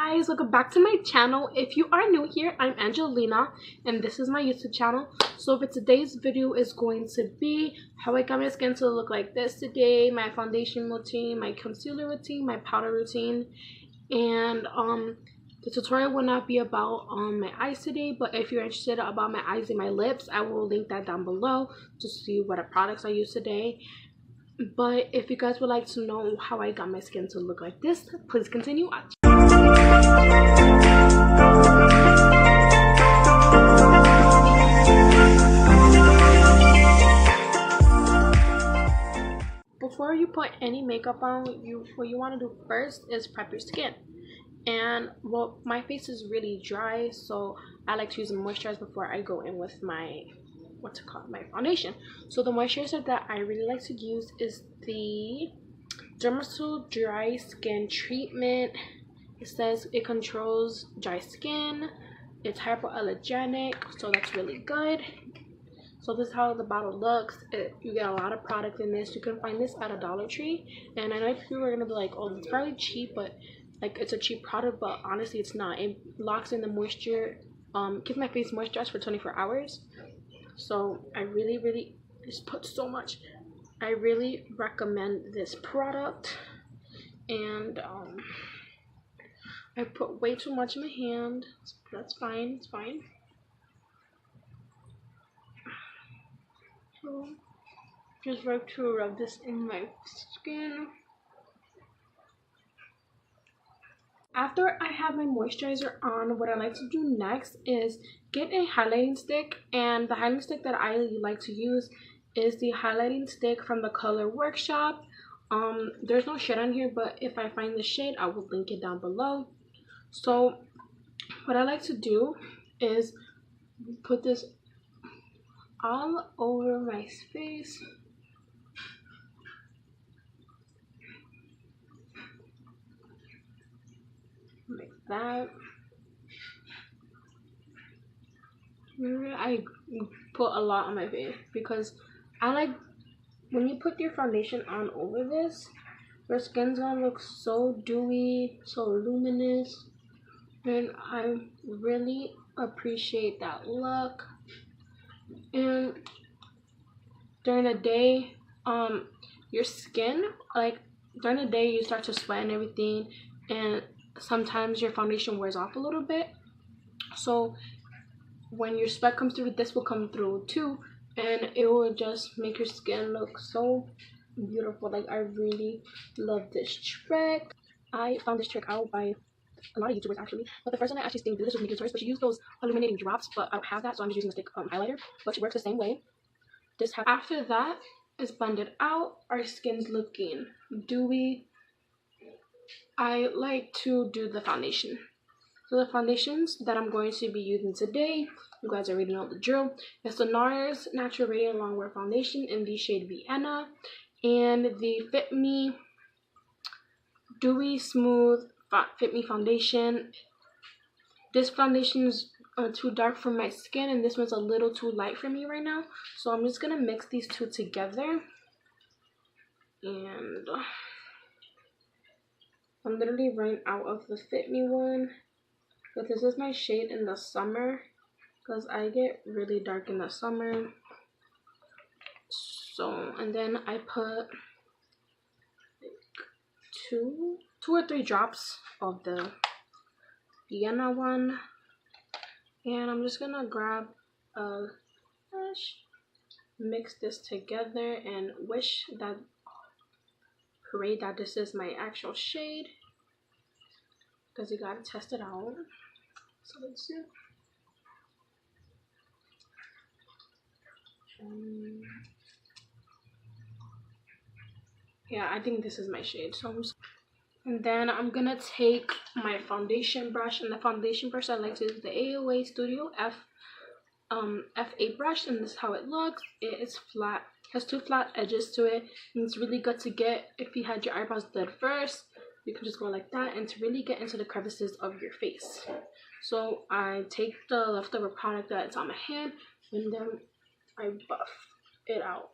guys, welcome back to my channel. If you are new here, I'm Angelina and this is my YouTube channel. So for today's video is going to be how I got my skin to look like this today, my foundation routine, my concealer routine, my powder routine, and the tutorial will not be about my eyes today, but if you're interested about my eyes and my lips, I will link that down below to see what products I use today. But if you guys would like to know how I got my skin to look like this, please continue watching. Before you put any makeup on, what you want to do first is prep your skin. And well, my face is really dry, so I like to use a moisturizer before I go in with my my foundation. So the moisturizer that I really like to use is the Dermisal dry skin treatment. It says it controls dry skin, it's hypoallergenic, so that's really good. So this is how the bottle looks. You get a lot of product in this. You can find this at a Dollar Tree, and I know people are gonna be like, oh, it's probably cheap, but like it's a cheap product, but honestly it's not. It locks in the moisture, keeps my face moisturized for 24 hours. So I really just put so much. I really recommend this product. And I put way too much in my hand. That's fine, it's fine. So just like to rub this in my skin. After I have my moisturizer on, what I like to do next is get a highlighting stick, and the highlighting stick that I like to use is the highlighting stick from the Color Workshop. There's no shade on here, but if I find the shade, I will link it down below. So what I like to do is put this all over my face. Like that. I put a lot on my face because I like when you put your foundation on over this, your skin's gonna look so dewy, so luminous, and I really appreciate that look. And during the day, your skin, like during the day you start to sweat and everything, and sometimes your foundation wears off a little bit. So when your sweat comes through, this will come through too, and it will just make your skin look so beautiful. Like I really love this trick. I found this trick out by a lot of YouTubers actually, but the first one I actually did this was Nikki Tutorials, but she used those illuminating drops, but I don't have that, so I'm just using a stick highlighter, but it works the same way. After that is blended out, our skin's looking dewy. I like to do the foundation. So the foundations that I'm going to be using today, you guys already know the drill. It's the Nars Natural Radiant Longwear Foundation in the shade Vienna, and the Fit Me Dewy Smooth Fit Me Foundation. This foundation is too dark for my skin, and this one's a little too light for me right now. So I'm just gonna mix these two together, and I'm literally running out of the Fit Me one. But this is my shade in the summer because I get really dark in the summer. So, and then I put like two or three drops of the Vienna one, and I'm just gonna grab a brush, mix this together, and pray that this is my actual shade, because you gotta test it out. So let's see. Yeah, I think this is my shade. So and then I'm gonna take my foundation brush, and the foundation brush I like to use the AOA Studio F8 brush, and this is how it looks. It is flat, has two flat edges to it, and it's really good to get if you had your eyebrows done first. You can just go like that, and to really get into the crevices of your face. So I take the leftover product that's on my hand, and then I buff it out.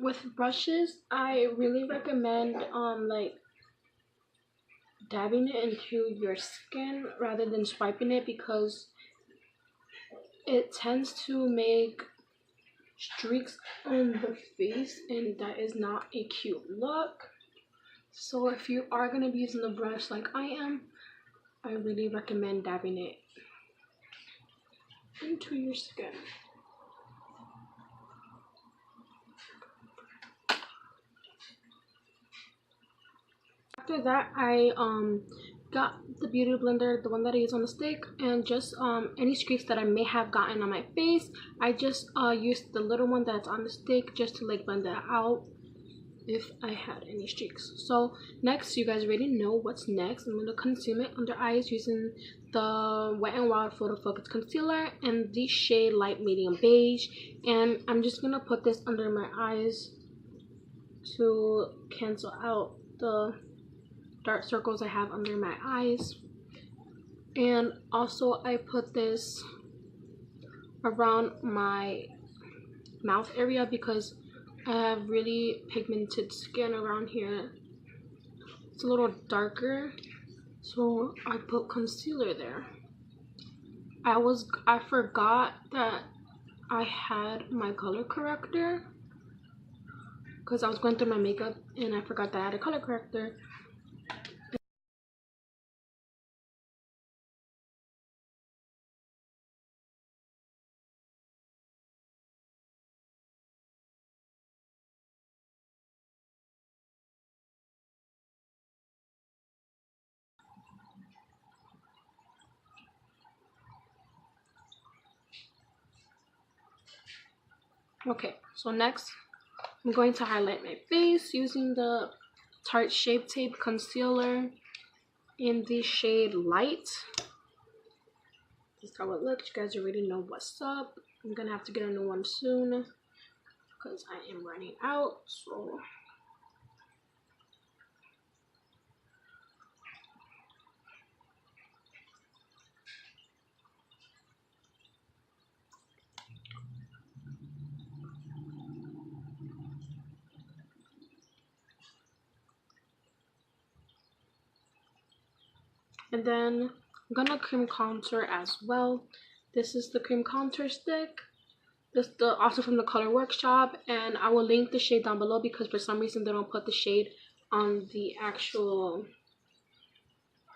With brushes, I really recommend like dabbing it into your skin rather than swiping it, because it tends to make streaks on the face, and that is not a cute look. So if you are going to be using the brush like I am, I really recommend dabbing it into your skin. After that, I got the beauty blender, the one that I use on the stick, and just any streaks that I may have gotten on my face, I just used the little one that's on the stick just to like blend that out if I had any streaks. So next, you guys already know what's next. I'm gonna conceal it under eyes using the Wet n Wild Photo Focus Concealer and the shade Light Medium Beige, and I'm just gonna put this under my eyes to cancel out the dark circles I have under my eyes. And also I put this around my mouth area because I have really pigmented skin around here. It's a little darker, so I put concealer there. I forgot that I had my color corrector because I was going through my makeup and I forgot that I had a color corrector. Okay, so next I'm going to highlight my face using the Tarte Shape Tape Concealer in the shade Light. This is how it looks. You guys already know what's up. I'm gonna have to get a new one soon because I am running out. So and then I'm gonna cream contour as well. This is the cream contour stick. This is also from the Color Workshop, and I will link the shade down below because for some reason they don't put the shade on the actual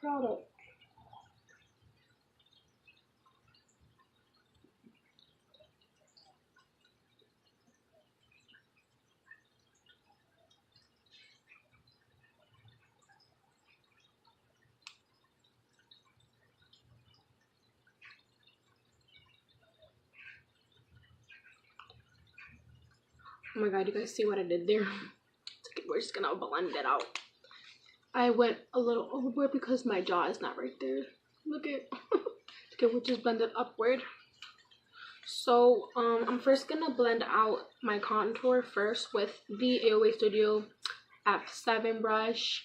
product. Oh my god, you guys see what I did there? Okay, we're just gonna blend it out. I went a little overboard because my jaw is not right there. Look at okay, we'll just blend it upward. So I'm first gonna blend out my contour first with the AOA Studio F7 brush.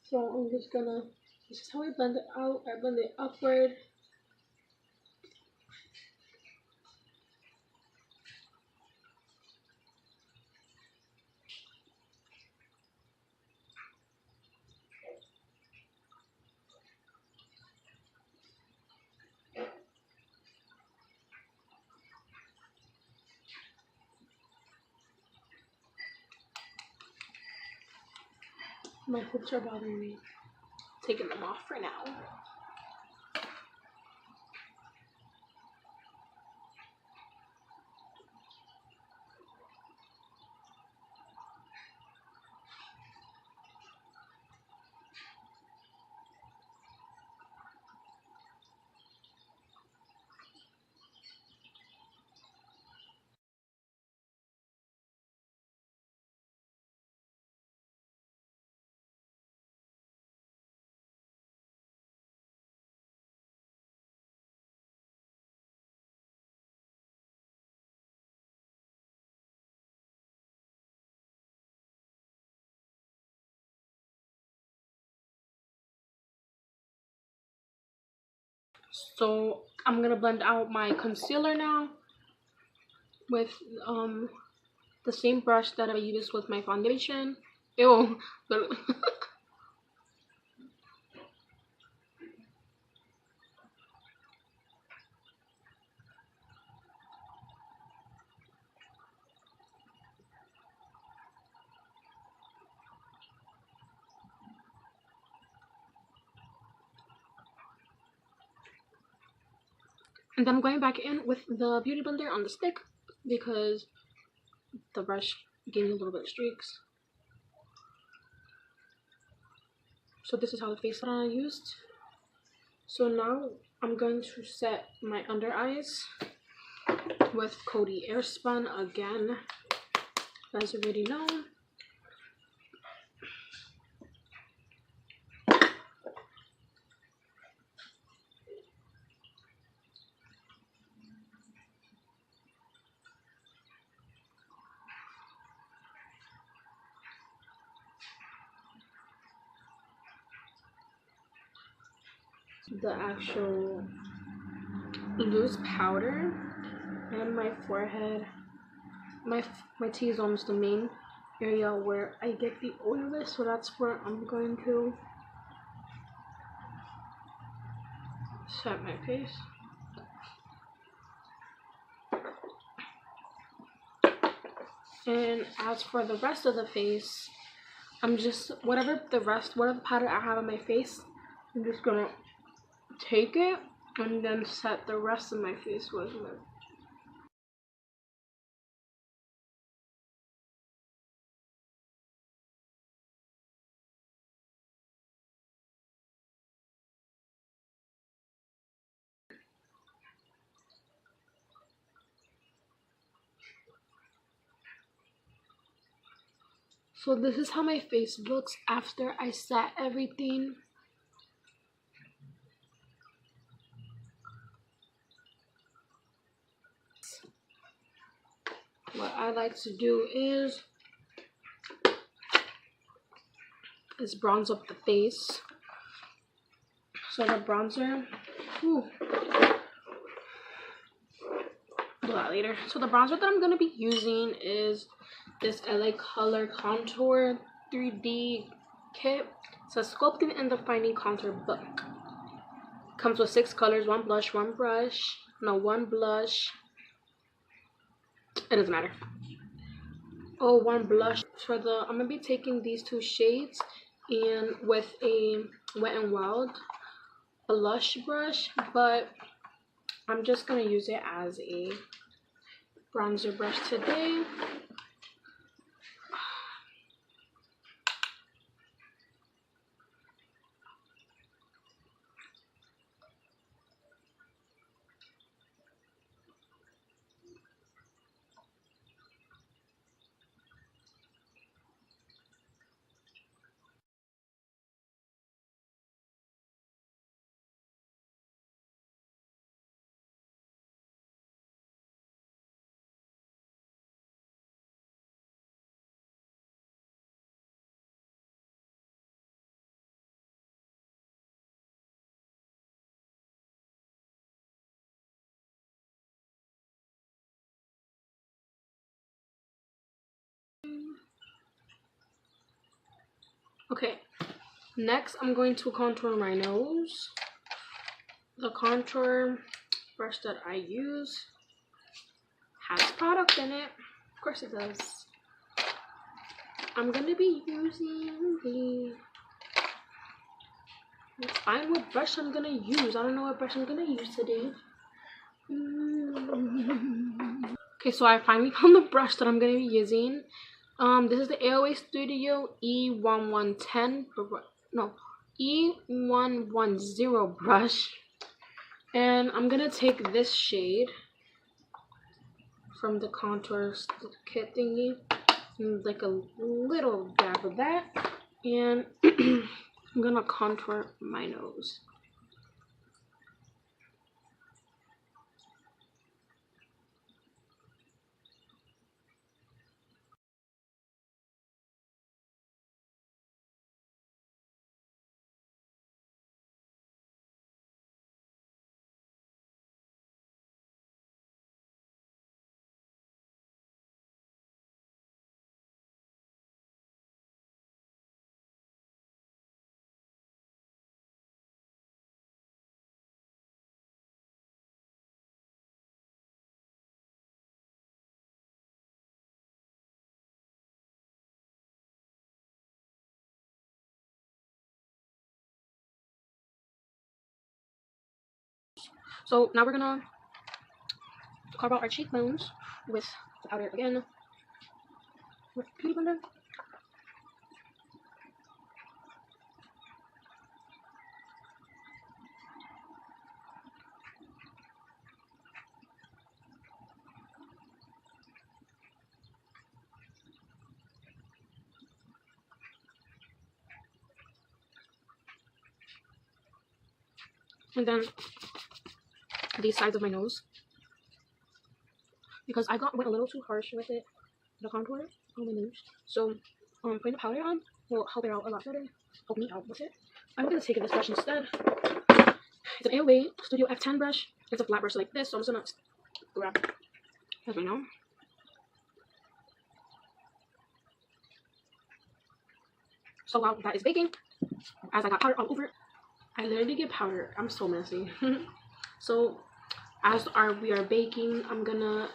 So I'm just gonna, this is how I blend it out. I blend it upward. My hips are bothering me. Taking them off for now. So I'm gonna blend out my concealer now with the same brush that I used with my foundation. Ew. And then I'm going back in with the Beauty Blender on the stick because the brush gave me a little bit of streaks. So this is how the face that I used. So now I'm going to set my under eyes with Codi Airspun again, as you already know. The actual loose powder and my forehead. My T is almost the main area where I get the oilness, so that's where I'm going to set my face. And as for the rest of the face, I'm just whatever powder I have on my face, I'm just gonna take it and then set the rest of my face with it. So this is how my face looks after I set everything. What I like to do is bronze up the face. So the bronzer, do that later. So the bronzer that I'm gonna be using is this LA Color Contour 3D kit. It's a sculpting and defining contour book. Comes with 6 colors, 1 blush, 1 brush, no 1 blush. It doesn't matter. Oh, 1 blush. For the, I'm gonna be taking these 2 shades and with a Wet n Wild blush brush, but I'm just gonna use it as a bronzer brush today. Okay, next I'm going to contour my nose. The contour brush that I use has product in it. Of course it does. I'm going to be using the... Let's find what brush I'm going to use. I don't know what brush I'm going to use today. Okay, so I finally found the brush that I'm going to be using. This is the AOA Studio E1110, no, E110 brush. And I'm going to take this shade from the contour kit thingy, like a little dab of that, and I'm going to contour my nose. So now we're gonna carve out our cheekbones with the powder again with beauty blender. And then these sides of my nose, because I went a little too harsh with it, the contour on my nose. So putting the powder on will help it out a lot better, help me out with it. I'm gonna take this brush instead. It's an AOA Studio F10 brush. It's a flat brush like this, so I'm just gonna grab it as we know. So while that is baking, as I got powder all over it, I literally get powder. I'm so messy. So as we are baking, I'm gonna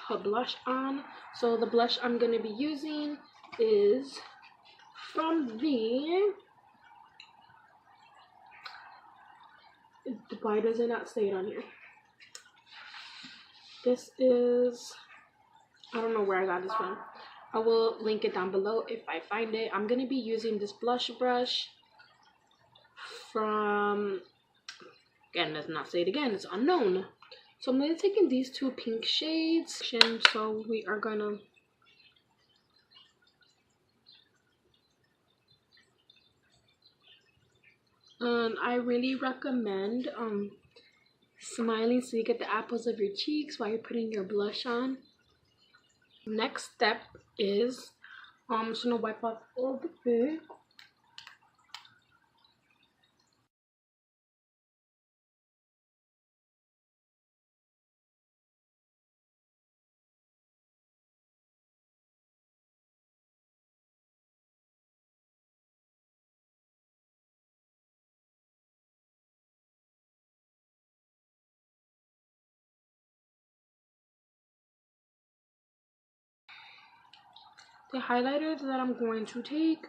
put blush on. So the blush I'm gonna be using is from why does it not say it on here? This is, I don't know where I got this from. I will link it down below if I find it. I'm gonna be using this blush brush from, again, does not say it again, it's unknown. So I'm gonna be taking these two pink shades. So we are gonna I really recommend smiling so you get the apples of your cheeks while you're putting your blush on. Next step is I'm just gonna wipe off all the food. The highlighter that I'm going to take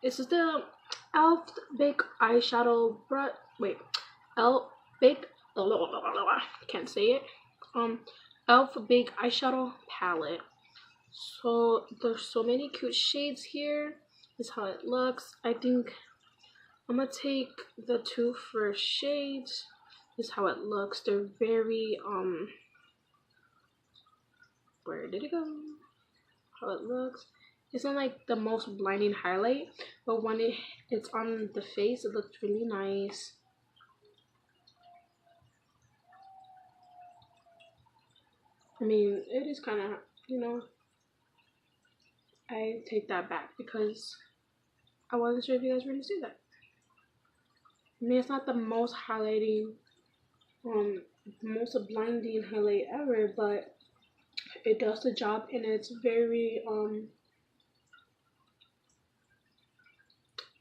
is the e.l.f. Big eyeshadow brush. Wait, e.l.f. Big. Can't say it. e.l.f. Big eyeshadow palette. So there's so many cute shades here. This is how it looks. I think I'm gonna take the two first shades. This is how it looks. They're very where did it go? How it looks. It's not like the most blinding highlight, but when it's on the face, it looks really nice. I mean, it is kind of, you know, I take that back because I wasn't sure if you guys were going to see that. I mean, it's not the most highlighting, most blinding highlight ever, but it does the job, and it's very,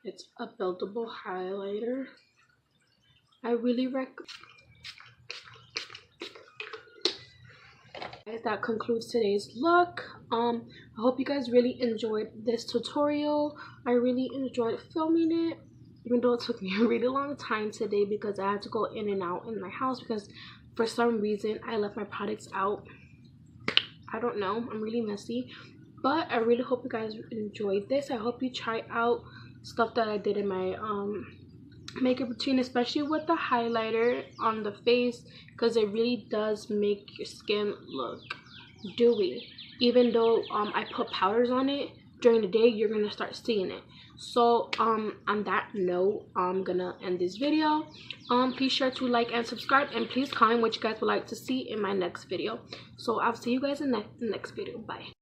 it's a buildable highlighter. I really recommend. That concludes today's look. I hope you guys really enjoyed this tutorial. I really enjoyed filming it, even though it took me a really long time today because I had to go in and out in my house because for some reason I left my products out. I don't know, I'm really messy, but I really hope you guys enjoyed this. I hope you try out stuff that I did in my makeup routine, especially with the highlighter on the face, because it really does make your skin look dewy. Even though I put powders on it during the day, you're gonna start seeing it. So on that note, I'm gonna end this video. Please sure to like and subscribe, and please comment what you guys would like to see in my next video. So I'll see you guys in the next video. Bye.